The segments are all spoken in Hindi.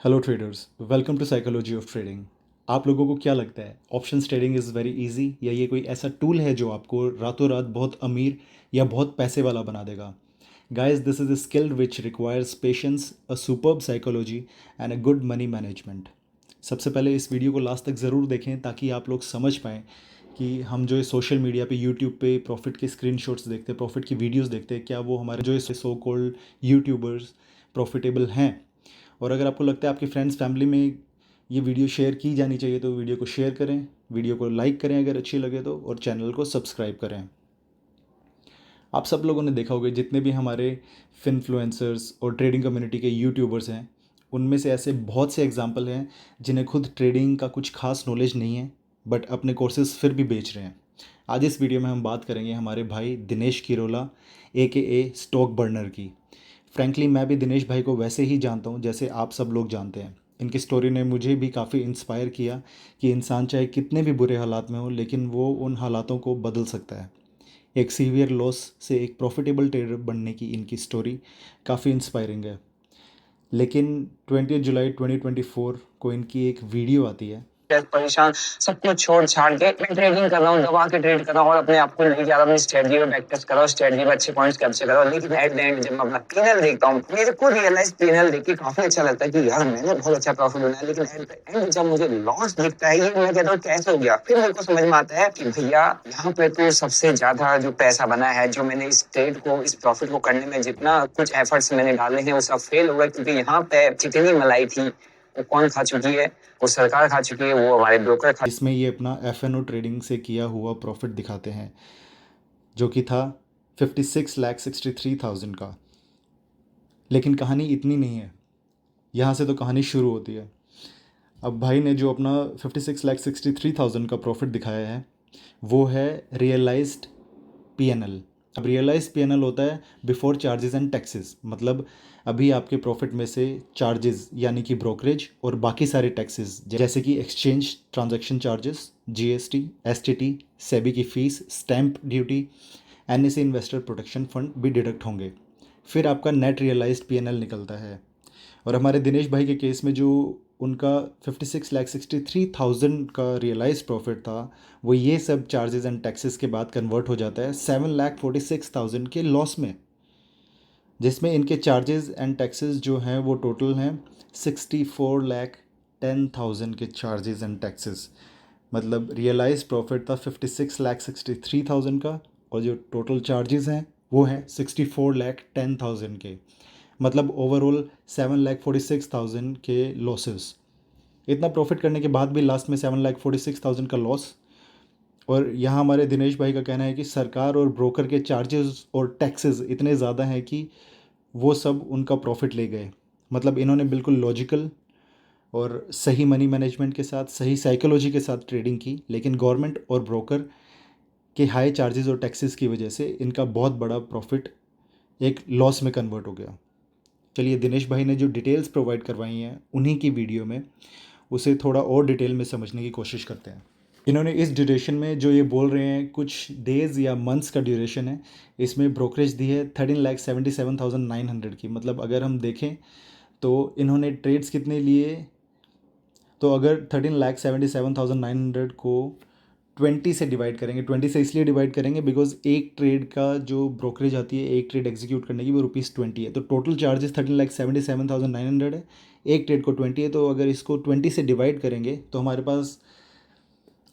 Hello traders, welcome to psychology of trading. आप लोगों को क्या लगता है, options trading is very easy या ये कोई ऐसा टूल है जो आपको रातों रात बहुत अमीर या बहुत पैसे वाला बना देगा? Guys, this is a skill which requires patience, a superb psychology and a good money management. सबसे पहले इस वीडियो को लास्ट तक ज़रूर देखें ताकि आप लोग समझ पाएँ कि हम जो सोशल मीडिया पे यूट्यूब पे प्रॉफिट के स्क्रीनशॉट्स देखते हैं, प्रॉफिट की वीडियोस देखते हैं, क्या वो हमारे जो सो कॉल्ड यूट्यूबर्स प्रॉफिटेबल हैं? और अगर आपको लगता है आपकी फ्रेंड्स फैमिली में ये वीडियो शेयर की जानी चाहिए तो वीडियो को शेयर करें, वीडियो को लाइक करें अगर अच्छी लगे तो, और चैनल को सब्सक्राइब करें। आप सब लोगों ने देखा होगा जितने भी हमारे फिनफ्लुएंसर्स और ट्रेडिंग कम्युनिटी के यूट्यूबर्स हैं, उनमें से ऐसे बहुत से एग्जाम्पल हैं जिन्हें खुद ट्रेडिंग का कुछ खास नॉलेज नहीं है बट अपने कोर्सेज फिर भी बेच रहे हैं। आज इस वीडियो में हम बात करेंगे हमारे भाई दिनेश किरोला ए स्टॉक बर्नर की। फ्रैंकली मैं भी दिनेश भाई को वैसे ही जानता हूँ जैसे आप सब लोग जानते हैं। इनकी स्टोरी ने मुझे भी काफ़ी इंस्पायर किया कि इंसान चाहे कितने भी बुरे हालात में हो लेकिन वो उन हालातों को बदल सकता है। एक सीवियर लॉस से एक प्रॉफिटेबल ट्रेडर बनने की इनकी स्टोरी काफ़ी इंस्पायरिंग है। लेकिन 20 जुलाई 2024 को इनकी एक वीडियो आती है। परेशान, सब कुछ छोड़ छाड़ के मैं ट्रेडिंग कर रहा हूँ, दबा के ट्रेड कर रहा हूँ और अपने आप को नहीं जा रहा, अपनी स्ट्रेटजी में बैक टेस्ट कर रहा हूँ, स्ट्रेटजी में अच्छे पॉइंट्स कैप्चर कर रहा हूँ। लेकिन एट द एंड जब मैं अपना पीएनएल देखता हूँ, मेरे को रियलाइज पीएनएल देख के काफी अच्छा लगता है कि यार मैंने बहुत अच्छा प्रॉफिट बनाया। लेकिन एट द एंड जब मुझे लॉस दिखता है, ये मैं कहता हूँ कैसे हो गया, फिर मेरे को समझ में आता है कि भैया यहाँ पे तो सबसे ज्यादा जो पैसा बना है, जो मैंने इस ट्रेड को, इस प्रॉफिट को करने में जितना कुछ एफर्ट्स मैंने डाले हैं वो सब फेल हो गए। क्योंकि यहाँ पे जितनी मलाई थी वो कौन खा चुकी है? वो सरकार खा चुकी है, वो हमारे ब्रोकर खा। इसमें ये अपना एफ ट्रेडिंग से किया हुआ प्रॉफिट दिखाते हैं जो कि था 56,63,000 का। लेकिन कहानी इतनी नहीं है, यहाँ से तो कहानी शुरू होती है। अब भाई ने जो अपना 56,63,000 का प्रॉफिट दिखाया है वो है रियलाइज्ड पीएनएल। अब रियलाइज्ड पीएनएल होता है बिफोर चार्जेस एंड टैक्सेस, मतलब अभी आपके प्रॉफिट में से चार्जेस यानी कि ब्रोकरेज और बाकी सारे टैक्सेस जैसे कि exchange transaction charges, GST, STT, SEBI की fees, stamp duty, NSA investor protection fund भी डिडक्ट होंगे। फिर आपका नेट रियलाइज्ड पीएनएल निकलता है। और हमारे दिनेश भाई के केस में जो उनका 56,63,000 का रियलाइज प्रॉफिट था वो ये सब चार्जेस एंड टैक्सेस के बाद कन्वर्ट हो जाता है 7,46,000 के लॉस में, जिसमें इनके चार्जेस एंड टैक्सेस जो हैं वो टोटल हैं 64,10,000 के चार्जेस एंड टैक्सेस। मतलब रियलाइज प्रॉफिट था 56,63,000 का और जो टोटल चार्जेस हैं वो हैं 64,10,000 के। मतलब ओवरऑल 7,46,000 के लॉसेस। इतना प्रॉफिट करने के बाद भी लास्ट में 7,46,000 का लॉस। और यहाँ हमारे दिनेश भाई का कहना है कि सरकार और ब्रोकर के चार्जेस और टैक्सेस इतने ज़्यादा हैं कि वो सब उनका प्रॉफिट ले गए। मतलब इन्होंने बिल्कुल लॉजिकल और सही मनी मैनेजमेंट के साथ, सही साइकोलॉजी के साथ ट्रेडिंग की, लेकिन गवर्नमेंट और ब्रोकर के हाई चार्जेस और टैक्सेस की वजह से इनका बहुत बड़ा प्रॉफिट एक लॉस में कन्वर्ट हो गया। चलिए, दिनेश भाई ने जो डिटेल्स प्रोवाइड करवाई हैं उन्हीं की वीडियो में उसे थोड़ा और डिटेल में समझने की कोशिश करते हैं। इन्होंने इस ड्यूरेशन में जो ये बोल रहे हैं कुछ डेज़ या मंथ्स का ड्यूरेशन है, इसमें ब्रोकरेज दी है 13,77,900 की। मतलब अगर हम देखें तो इन्होंने ट्रेड्स कितने लिए, तो अगर 13,77,900 को 20 से डिवाइड करेंगे, 20 से इसलिए डिवाइड करेंगे बिकॉज एक ट्रेड का जो ब्रोकरेज आती है एक ट्रेड एग्जीक्यूट करने की वो ₹20 है। तो टोटल चार्जेस 13,77,900 है, एक ट्रेड को 20 है, तो अगर इसको 20 से डिवाइड करेंगे तो हमारे पास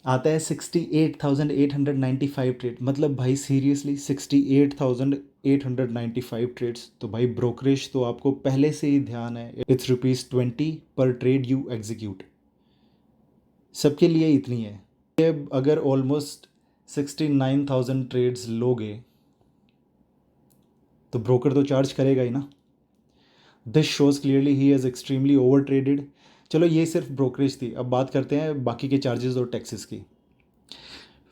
आता है 68,895 ट्रेड। मतलब भाई सीरियसली 68,895 ट्रेड्स। तो भाई ब्रोकरेज तो आपको पहले से ही ध्यान है, इट्स ₹20 पर ट्रेड यू एग्जीक्यूट, सबके लिए इतनी है। ये अगर ऑलमोस्ट 69,000 ट्रेड्स लोगे तो ब्रोकर तो चार्ज करेगा ही ना। This shows clearly he has extremely over traded. चलो ये सिर्फ ब्रोकरेज थी, अब बात करते हैं बाकी के चार्जेस और टैक्सेस की।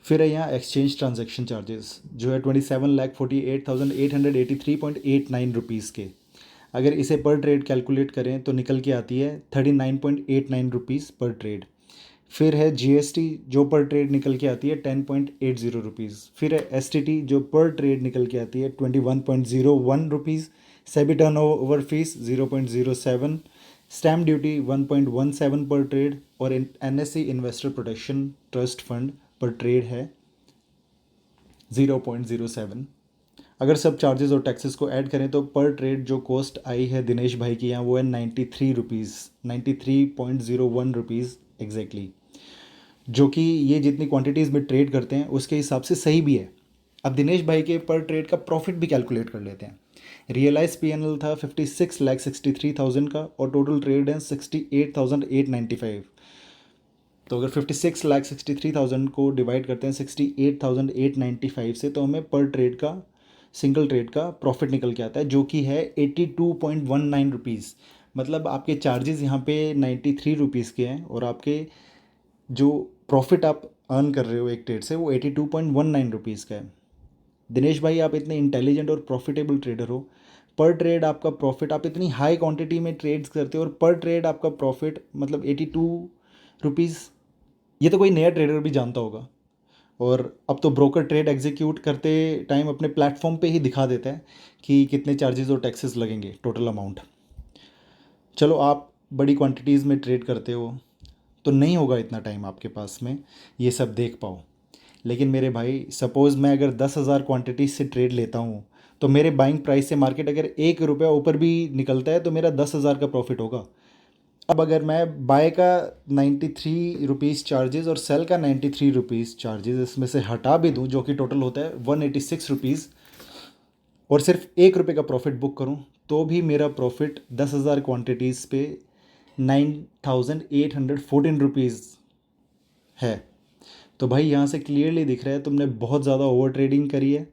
फिर है यहाँ एक्सचेंज ट्रांजैक्शन चार्जेस जो है 27,48,883.89 रुपीज़ के। अगर इसे पर ट्रेड कैलकुलेट करें तो निकल के आती है 39.89 रुपीज़ पर ट्रेड। फिर है जीएसटी जो पर ट्रेड निकल के आती है 10.80 रुपीज़। फिर है एसटीटी जो पर ट्रेड निकल के आती है 21.01 rupees. SEBI turn over fees 0.07, stamp duty 1.17 पर ट्रेड और NSE investor protection trust fund पर ट्रेड है 0.07। अगर सब चार्जेस और टैक्सेस को ऐड करें तो पर ट्रेड जो कॉस्ट आई है दिनेश भाई की यहाँ वो है 93 रुपीज़ एग्जैक्टली, जो कि ये जितनी क्वांटिटीज़ में ट्रेड करते हैं उसके हिसाब से सही भी है। अब दिनेश भाई के पर ट्रेड का प्रॉफिट भी कैलकुलेट कर लेते हैं। रियलाइज PNL था 56,63,000 का और टोटल ट्रेड है 68,895। तो अगर 56,63,000 को डिवाइड करते हैं 68,895 से तो हमें पर ट्रेड का सिंगल ट्रेड का प्रॉफिट निकल के आता है जो कि है 82.19 रुपीज़। मतलब आपके चार्जेस यहाँ पे 93 रुपीज़ के हैं और आपके जो प्रॉफिट आप अर्न कर रहे हो एक ट्रेड से वो 82.19 रुपीज़ का है। दिनेश भाई आप इतने इंटेलिजेंट और प्रॉफिटेबल ट्रेडर हो, पर ट्रेड आपका प्रॉफिट, आप इतनी हाई क्वांटिटी में ट्रेड्स करते हो और पर ट्रेड आपका प्रॉफिट मतलब 82 रुपीज़, ये तो कोई नया ट्रेडर भी जानता होगा। और अब तो ब्रोकर ट्रेड एग्जीक्यूट करते टाइम अपने प्लेटफॉर्म पे ही दिखा देता है कि कितने चार्जेस और टैक्सेस लगेंगे टोटल अमाउंट। चलो आप बड़ी क्वांटिटीज़ में ट्रेड करते हो तो नहीं होगा इतना टाइम आपके पास में ये सब देख पाओ, लेकिन मेरे भाई सपोज़ मैं अगर 10,000 क्वांटिटीज से ट्रेड लेता हूँ तो मेरे बाइंग प्राइस से मार्केट अगर 1 रुपया ऊपर भी निकलता है तो मेरा 10,000 का प्रॉफिट होगा। अब अगर मैं बाय का 93 रुपीज़ चार्जेस और सेल का 93 रुपीज़ चार्जेस इसमें से हटा भी दूँ जो कि टोटल होता है 186 रुपीज़ और सिर्फ 1 रुपये का प्रॉफिट बुक करूँ तो भी मेरा प्रॉफिट 10,000 क्वांटिटीज़ पे 9,814 रुपीज़ है। तो भाई यहाँ से क्लियरली दिख रहा है तुमने बहुत ज़्यादा ओवर ट्रेडिंग करी है।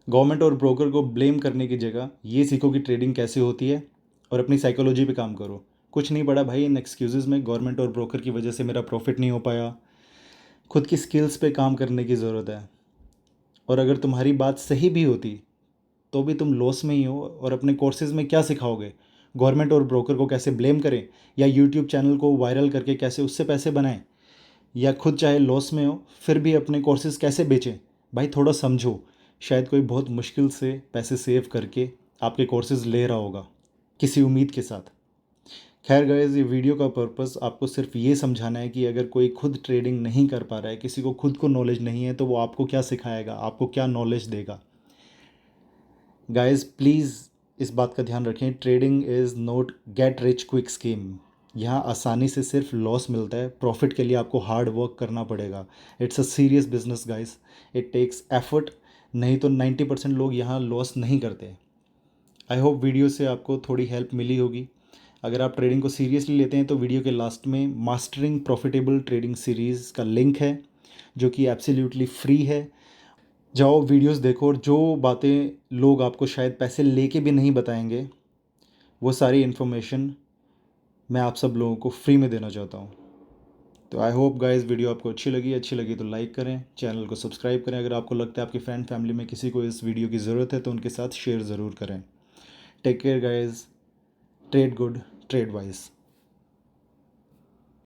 गवर्नमेंट और ब्रोकर को ब्लेम करने की जगह ये सीखो कि ट्रेडिंग कैसे होती है और अपनी साइकोलॉजी पे काम करो। कुछ नहीं पड़ा भाई इन एक्सक्यूज़ेज़ में, गवर्नमेंट और ब्रोकर की वजह से मेरा प्रॉफिट नहीं हो पाया, खुद की स्किल्स पे काम करने की ज़रूरत है। और अगर तुम्हारी बात सही भी होती तो भी तुम लॉस में ही हो और अपने कोर्सेज़ में क्या सिखाओगे, गवर्नमेंट और ब्रोकर को कैसे ब्लेम करें या यूट्यूब चैनल को वायरल करके कैसे उससे पैसे बनाएं, या खुद चाहे लॉस में हो फिर भी अपने कोर्सेज़ कैसे बेचें। भाई थोड़ा समझो, शायद कोई बहुत मुश्किल से पैसे सेव करके आपके कोर्सेज़ ले रहा होगा किसी उम्मीद के साथ। खैर गाइस ये वीडियो का पर्पस आपको सिर्फ ये समझाना है कि अगर कोई खुद ट्रेडिंग नहीं कर पा रहा है, किसी को खुद को नॉलेज नहीं है, तो वो आपको क्या सिखाएगा, आपको क्या नॉलेज देगा। गाइस प्लीज़ इस बात का ध्यान रखें, trading is not get rich quick scheme. यहाँ आसानी से सिर्फ लॉस मिलता है, प्रॉफिट के लिए आपको हार्ड वर्क करना पड़ेगा। It's a serious business guys, it takes effort, नहीं तो 90% लोग यहाँ लॉस नहीं करते। आई होप वीडियो से आपको थोड़ी हेल्प मिली होगी। अगर आप ट्रेडिंग को सीरियसली लेते हैं तो वीडियो के लास्ट में मास्टरिंग प्रॉफिटेबल ट्रेडिंग सीरीज़ का लिंक है जो कि एब्सोल्युटली फ्री है। जाओ वीडियोस देखो और जो बातें लोग आपको शायद पैसे लेके भी नहीं बताएंगे वो सारी इन्फॉर्मेशन मैं आप सब लोगों को फ्री में देना चाहता हूँ। तो आई होप गाइस वीडियो आपको अच्छी लगी तो लाइक करें, चैनल को सब्सक्राइब करें। अगर आपको लगता है आपकी फ्रेंड फैमिली में किसी को इस वीडियो की ज़रूरत है तो उनके साथ शेयर ज़रूर करें। Take care guys, trade good, trade wise.